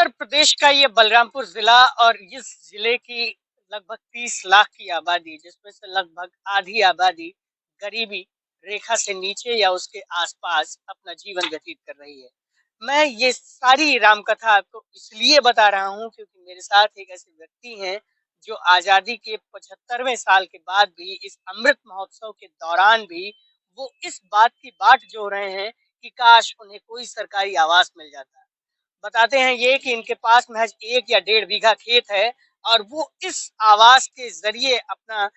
उत्तर प्रदेश का ये बलरामपुर जिला और इस जिले की लगभग 30 लाख की आबादी, जिसमें से लगभग आधी आबादी गरीबी रेखा से नीचे या उसके आसपास अपना जीवन व्यतीत कर रही है। मैं ये सारी रामकथा आपको इसलिए बता रहा हूँ क्योंकि मेरे साथ एक ऐसे व्यक्ति हैं जो आजादी के 75वें साल के बाद भी, इस अमृत महोत्सव के दौरान भी, वो इस बात की बाट जो रहे हैं कि काश उन्हें कोई सरकारी आवास मिल जाता। बताते हैं ये कि इनके पास महज 1 या 1.5 बीघा खेत है और वो इस आवास के जरिए अपना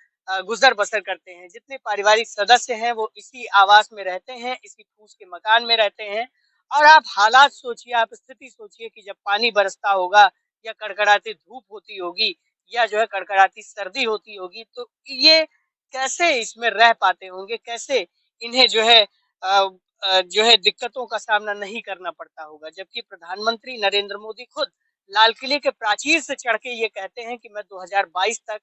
गुजर बसर करते हैं। जितने पारिवारिक सदस्य हैं वो इसी आवास में रहते हैं, इसी फूस के मकान में रहते हैं। और आप हालात सोचिए, आप स्थिति सोचिए कि जब पानी बरसता होगा या कड़कड़ाती धूप होती होगी या जो है कड़कड़ाती सर्दी होती होगी, तो ये कैसे इसमें रह पाते होंगे, कैसे इन्हें जो है दिक्कतों का सामना नहीं करना पड़ता होगा। जबकि प्रधानमंत्री नरेंद्र मोदी खुद लाल किले के प्राचीर से चढ़ के ये कहते हैं कि मैं 2022 तक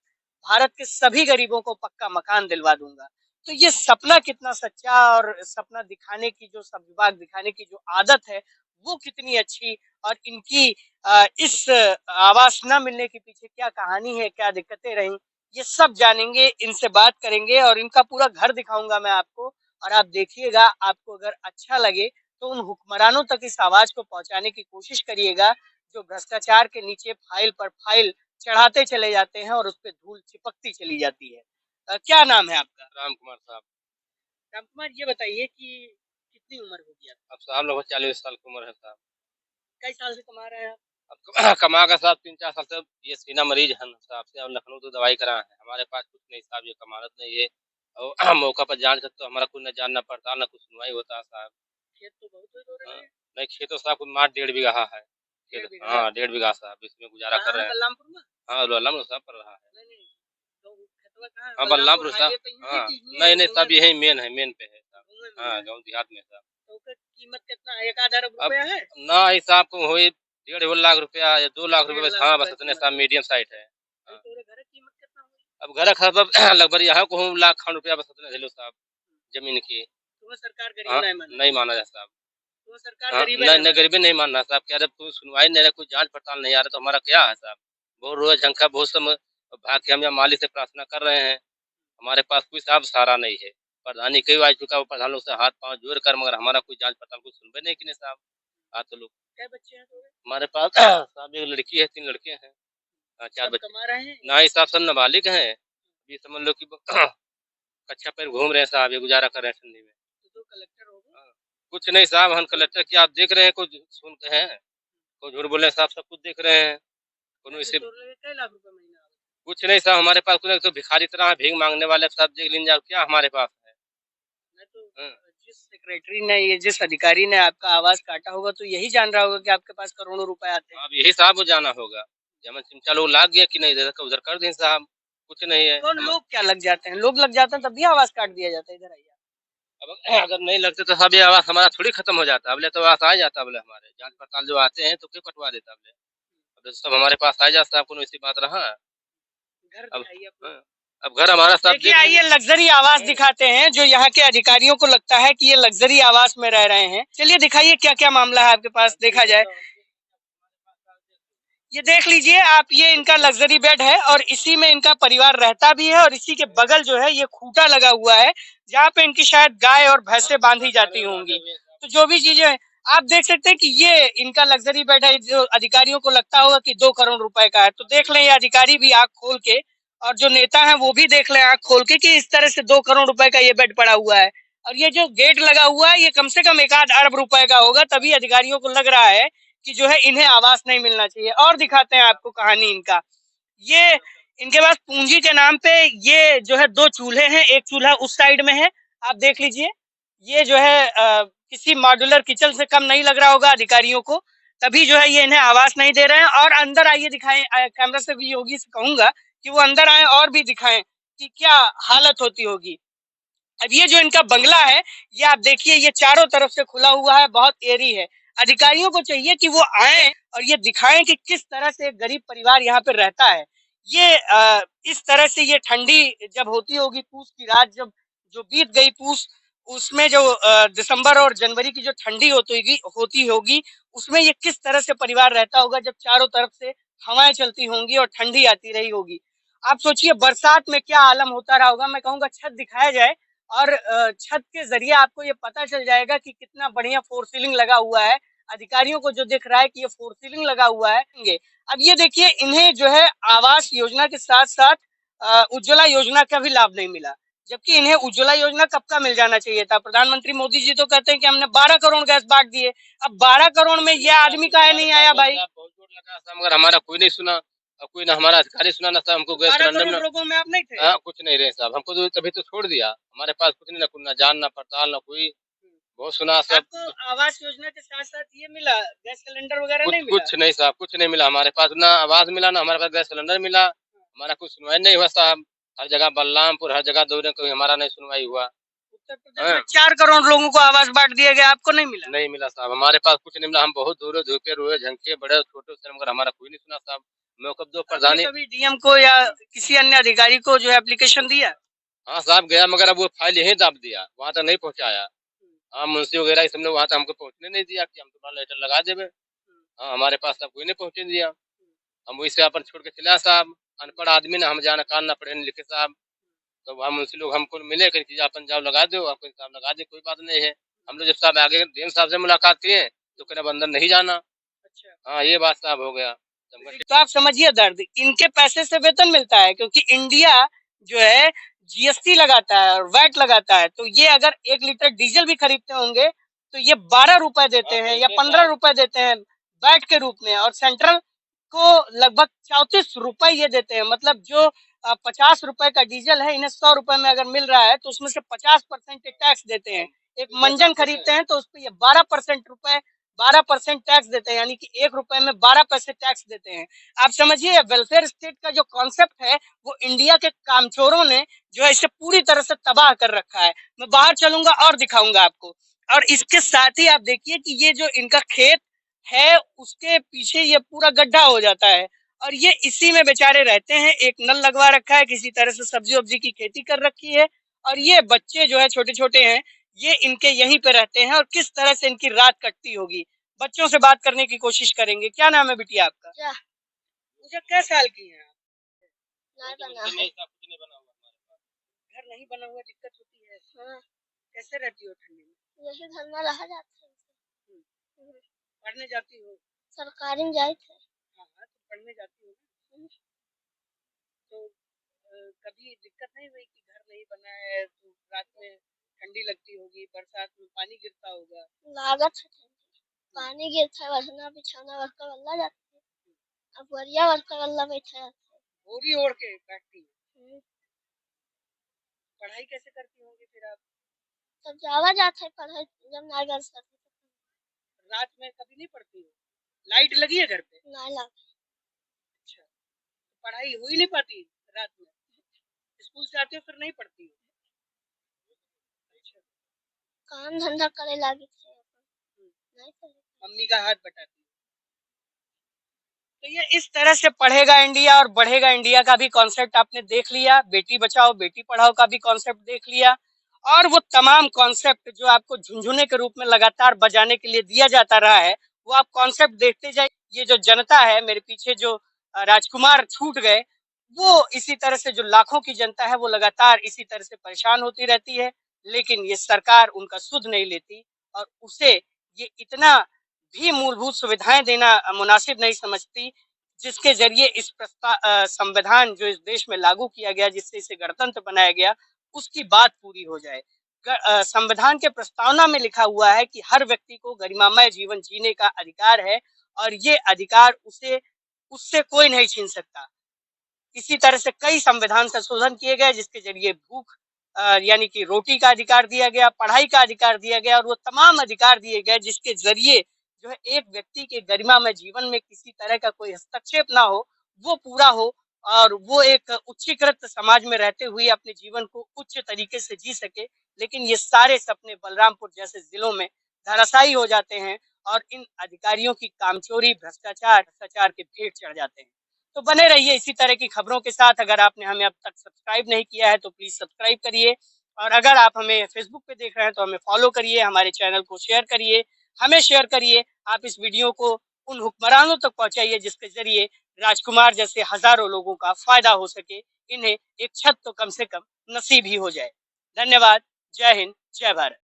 भारत के सभी गरीबों को पक्का मकान दिलवा दूंगा। तो ये सपना कितना सच्चा और सपना दिखाने की जो सब विभाग दिखाने की जो आदत है वो कितनी अच्छी, और इनकी इस आवास न मिलने के पीछे क्या कहानी है, क्या दिक्कतें रही, ये सब जानेंगे, इनसे बात करेंगे और इनका पूरा घर दिखाऊंगा मैं आपको। और आप देखिएगा, आपको अगर अच्छा लगे तो उन हुक्मरानों तक इस आवाज को पहुंचाने की कोशिश करिएगा जो भ्रष्टाचार के नीचे फाइल पर फाइल चढ़ाते चले जाते हैं और उस पर धूल चिपकती चली जाती है। क्या नाम है आपका? राम कुमार साहब। राम कुमार, ये बताइए कि कितनी उम्र होगी आपकी? अब साहब लगभग 40 साल की उम्र है साहब। कई साल से कमा रहे हैं आप? अब कमा का साहब 3-4 साल से ये सीना मरीज है साहब से, अब लखनऊ तो दवाई करा है। हमारे पास कुछ नहीं साहब, ये कमारत नहीं है और मौका पर जांच करते तो हमारा कुछ न जानना पड़ता न कुछ सुनवाई होता है साहब। खेत तो बहुत हो रहे हैं। नहीं खेत तो साहब मार 1.5 बीघा है खेत। हाँ 1.5 बीघा साहब, इसमें गुजारा कर रहे हैं। बलरामपुर में? हाँ बलरामपुर साहब कर रहा है। हाँ बलरामपुर बलरामपुर साहब। हाँ नहीं नहीं साहब, यही मेन है, मेन पे है साहब। हाँ गाँव देहात में साहब। तो कीमत कितना है? 1 आधा रुपया है ना हिसाब को हुई 1.5 लाख रुपया या 2 लाख रुपया। हाँ बस इतने साहब, मीडियम साइज है। अब घर खर्च लगभग यहाँ को हूँ लाख खंड रुपया, बस इतने झेलो साहब जमीन की। तो सरकार गरीब नहीं माना जाए साहब। तो सरकार गरीब नहीं गरीबी नहीं मानना साहब। क्या जब कोई सुनवाई नहीं, कोई जांच पड़ताल नहीं आ रहा तो हमारा क्या है साहब। बहुत रोज झंका बहुत समय भाग के हम यहाँ मालिक से प्रार्थना कर रहे हैं। हमारे पास कोई साहब सहारा नहीं है। प्रधानी कई आ चुका है, प्रधान लोग से हाथ पांव जोड़ कर, मगर हमारा कोई जांच पड़ताल कोई सुनवाई नहीं की साहब। आज तो लोग क्या बच्चे हैं हमारे पास साहब, 1 लड़की है, 3 लड़के हैं। 4 बच्चे कमा रहे हैं ना हिसाब सब नाबालिग हैं। ये समझ लो कि कच्चा पैर घूम रहे हैं साहब, ये गुजारा कर रहे हैं ठंडी में। तो कलेक्टर होगा? कुछ नहीं साहब, हम कलेक्टर की आप देख रहे हैं, कुछ सुनते हैं, कोई झूठ बोले साहब, सब कुछ देख रहे हैं। इसे कई लाख रुपए महीना? कुछ नहीं साहब, हमारे पास कुछ तो भिखारी तरह भीख मांगने वाले सब देख लीजिए क्या हमारे पास है। जिस सेक्रेटरी ने, ये जिस अधिकारी ने आपका आवाज काटा होगा तो यही जान रहा होगा कि आपके पास करोड़ों रुपए आते हैं। अब यही साहब वो जाना होगा। जब चिमचा लोग लाग गया कि नहीं इधर का उधर कर दें साहब, कुछ नहीं है। तो लोग क्या लग जाते हैं? लोग लग जाते हैं तब भी आवाज काट दिया जाता है। इधर आइए। अब अगर नहीं लगते तो सब ये आवाज हमारा थोड़ी खत्म हो जाता। अबले तो आवाज आ जाता, बोले हमारे जांच पड़ताल जो आते हैं तो क्यों कटवा देता अबले। अब सब हमारे पास आ जाता, आपको ऐसी बात रहा। अब घर हमारा सब देखिए, आइए लग्जरी आवास दिखाते हैं जो यहाँ के अधिकारियों को लगता है कि ये लग्जरी आवास में रह रहे हैं। चलिए दिखाइए क्या क्या मामला है आपके पास, देखा जाए। ये देख लीजिए आप, ये इनका लग्जरी बेड है और इसी में इनका परिवार रहता भी है, और इसी के बगल जो है ये खूंटा लगा हुआ है जहाँ पे इनकी शायद गाय और भैंसें बांधी जाती होंगी। तो जो भी चीजें आप देख सकते हैं कि ये इनका लग्जरी बेड है, जो अधिकारियों को लगता होगा कि 2 करोड़ रुपए का है। तो देख लें, ये अधिकारी भी आंख खोल के, और जो नेता है वो भी देख लें आंख खोल के कि इस तरह से 2 करोड़ रुपए का ये बेड पड़ा हुआ है। और ये जो गेट लगा हुआ है ये कम से कम 1 अरब रुपए का होगा, तभी अधिकारियों को लग रहा है कि जो है इन्हें आवास नहीं मिलना चाहिए। और दिखाते हैं आपको कहानी इनका। ये इनके पास पूंजी के नाम पे ये जो है 2 चूल्हे हैं, एक चूल्हा उस साइड में है, आप देख लीजिए। ये जो है किसी मॉड्यूलर किचन से कम नहीं लग रहा होगा अधिकारियों को, तभी जो है ये इन्हें आवास नहीं दे रहे हैं। और अंदर आइए दिखाएं, कैमरा से भी योगी से कहूंगा कि वो अंदर आए और भी दिखाएं कि क्या हालत होती होगी। अब ये जो इनका बंगला है, ये आप देखिए, ये चारों तरफ से खुला हुआ है, बहुत एरी है। अधिकारियों को चाहिए कि वो आए और ये दिखाएं कि किस तरह से एक गरीब परिवार यहाँ पे रहता है। ये इस तरह से ये ठंडी जब होती होगी, पूस की रात जब जो बीत गई पूस, उसमें जो दिसंबर और जनवरी की जो ठंडी होती होगी उसमें ये किस तरह से परिवार रहता होगा जब चारों तरफ से हवाएं चलती होंगी और ठंडी आती रही होगी। आप सोचिए बरसात में क्या आलम होता रहा होगा। मैं कहूँगा छत दिखाया जाए और छत के जरिए आपको ये पता चल जाएगा कि कितना बढ़िया फोर सीलिंग लगा हुआ है। अधिकारियों को जो दिख रहा है कि ये फोर सीलिंग लगा हुआ है। अब ये देखिए इन्हें जो है आवास योजना के साथ साथ उज्ज्वला योजना का भी लाभ नहीं मिला, जबकि इन्हें उज्ज्वला योजना कब का मिल जाना चाहिए था। प्रधानमंत्री मोदी जी तो कहते हैं कि हमने 12 करोड़ गैस बांट दिए। अब 12 करोड़ में यह आदमी काहे नहीं आया भाई? बहुत जोर लगा था मगर हमारा कोई नहीं सुना और कोई ना हमारा अधिकारी सुना ना था। हमको गैस 12 सिलेंडर करोड़ में लोगों में आप नहीं थे? हाँ कुछ नहीं रहे साहब। हमको तो तभी तो छोड़ दिया। हमारे पास कुछ नहीं, ना कुछ, ना जान ना पड़ताल ना कोई। बहुत सुना सब। आपको आवास योजना के साथ साथ ये मिला, गैस सिलेंडर वगैरह कुछ नहीं मिला? कुछ नहीं साहब, कुछ नहीं मिला हमारे पास। ना आवाज मिला ना हमारे पास गैस सिलेंडर मिला। हमारा कुछ सुनवाई नहीं हुआ साहब। हर जगह बलरामपुर हर जगह दौड़े, कोई हमारा नहीं सुनवाई हुआ। उत्तर प्रदेश में 4 करोड़ लोगों को आवास बांट दिया गया, आपको नहीं मिला? नहीं मिला साहब, हमारे पास कुछ नहीं मिला। हम बहुत दूर धूपे रोए झंके बड़े छोटे से मगर हमारा कोई नहीं सुना साहब। मैं कब दो प्रधानी कभी डीएम को या किसी अन्य अधिकारी को जो है एप्लीकेशन दिया? हाँ साहब गया मगर अब वो फाइल यहीं दाब दिया, वहाँ तक नहीं पहुँचाया। हाँ मुंशी वगैरह सब लोग वहाँ तक हमको पहुँचने नहीं दिया कि हम तुम्हारा लेटर लगा देवे। हाँ हमारे पास तब कोई नहीं पहुँचने दिया। हम वही से अपन छोड़ के चला साहब। अनपढ़ आदमी ना, हम जाना कान ना पढ़े लिखे साहब। तो वहाँ मुंशी लोग हमको मिले कि अपन जाओ लगा दो, आपको इंतजाम लगा दे, कोई बात नहीं है। हम लोग जब साहब आगे डीएम साहब से मुलाकात किए तो कहना अंदर नहीं जाना। अच्छा, हाँ ये बात साहब हो गया। तो आप समझिए दर्द, इनके पैसे से वेतन मिलता है क्योंकि इंडिया जो है जीएसटी लगाता है और वैट लगाता है। तो ये अगर 1 लीटर डीजल भी खरीदते होंगे तो ये 12 रुपए देते हैं या 15 रुपए देते हैं वैट के रूप में, और सेंट्रल को लगभग 34 रुपए ये देते हैं। मतलब जो 50 रुपए का डीजल है इन्हें 100 रुपए में अगर मिल रहा है तो उसमें से 50% टैक्स देते हैं। एक मंजन खरीदते हैं तो उस पर ये 12% टैक्स देते हैं, यानी कि 1 रुपए में 12 पैसे टैक्स देते हैं। आप समझिए वेलफेयर स्टेट का जो कॉन्सेप्ट है वो इंडिया के कामचोरों ने जो है इसे पूरी तरह से तबाह कर रखा है। मैं बाहर चलूंगा और दिखाऊंगा आपको। और इसके साथ ही आप देखिए कि ये जो इनका खेत है उसके पीछे ये पूरा गड्ढा हो जाता है और ये इसी में बेचारे रहते हैं। एक नल लगवा रखा है, किसी तरह से सब्जी वब्जी की खेती कर रखी है और ये बच्चे जो है छोटे छोटे हैं ये इनके यहीं पे रहते हैं और किस तरह से इनकी रात कटती होगी। बच्चों से बात करने की कोशिश करेंगे। क्या नाम है बिटिया आपका? क्या? मुझे क्या साल की हैं आप? नहीं बना है। घर नहीं बना हुआ, दिक्कत होती है। हाँ। कैसे रहती हो ठंडी में? जैसे घर में रहा जाता है। पढ़ने जाती हो? सरकारी में जाए थे। हाँ हाँ, तो पढ़ने जाती हो। तो कभी दिक्कत नहीं हुई कि घर नहीं बना है तो रात में ठंडी लगती होगी, बरसात में पानी गिरता होगा? लागत है पानी गिरता है, वरना बिछाना वर्कर अल्लाह जाती है। अब वरिया वर्कर अल्लाह बैठा है, बोरी ओढ़ के बैठती है। पढ़ाई कैसे करती होंगी फिर आप? तब जावा जाता है पढ़ाई जब ना घर से। रात में कभी नहीं पढ़ती हो? लाइट लगी है घर पे? नहीं लगी। अच्छा, तो पढ़ाई हो ही नहीं पाती रात में? स्कूल से आते हो फिर नहीं पढ़ती हो? अच्छा, काम धंधा करे लागी थे नहीं करे। मम्मी का हाथ बटाती है। तो ये इस तरह से पढ़ेगा इंडिया और बढ़ेगा इंडिया का भी कॉन्सेप्ट आपने देख लिया। बेटी बचाओ बेटी पढ़ाओ का भी कॉन्सेप्ट देख लिया और वो तमाम कॉन्सेप्ट जो आपको झुंझुने के रूप में लगातार बजाने के लिए दिया जाता रहा है वो आप कॉन्सेप्ट देखते जाइए। ये जो जनता है मेरे पीछे जो राजकुमार छूट गए, वो इसी तरह से जो लाखों की जनता है वो लगातार इसी तरह से परेशान होती रहती है, लेकिन ये सरकार उनका सुध नहीं लेती और उसे ये इतना भी मूलभूत सुविधाएं देना मुनासिब नहीं समझती जिसके जरिए इस संविधान जो इस देश में लागू किया गया, जिससे इसे गणतंत्र बनाया गया, उसकी बात पूरी हो जाए। संविधान के प्रस्तावना में लिखा हुआ है कि हर व्यक्ति को गरिमामय जीवन जीने का अधिकार है और ये अधिकार उसे उससे कोई नहीं छीन सकता। इसी तरह से कई संविधान संशोधन किए गए जिसके जरिए भूख यानी कि रोटी का अधिकार दिया गया, पढ़ाई का अधिकार दिया गया और वो तमाम अधिकार दिए गए जिसके जरिए जो है एक व्यक्ति के गरिमा में जीवन में किसी तरह का कोई हस्तक्षेप ना हो, वो पूरा हो और वो एक उच्चीकृत समाज में रहते हुए अपने जीवन को उच्च तरीके से जी सके। लेकिन ये सारे सपने बलरामपुर जैसे जिलों में धराशायी हो जाते हैं और इन अधिकारियों की कामचोरी भ्रष्टाचार के भेंट चढ़ जाते हैं। तो बने रहिए इसी तरह की खबरों के साथ। अगर आपने हमें अब तक सब्सक्राइब नहीं किया है तो प्लीज सब्सक्राइब करिए और अगर आप हमें फेसबुक पे देख रहे हैं तो हमें फॉलो करिए, हमारे चैनल को शेयर करिए, हमें शेयर करिए। आप इस वीडियो को उन हुक्मरानों तक पहुंचाइए जिसके जरिए राजकुमार जैसे हजारों लोगों का फायदा हो सके, इन्हें एक छत तो कम से कम नसीब ही हो जाए। धन्यवाद। जय हिंद, जय भारत।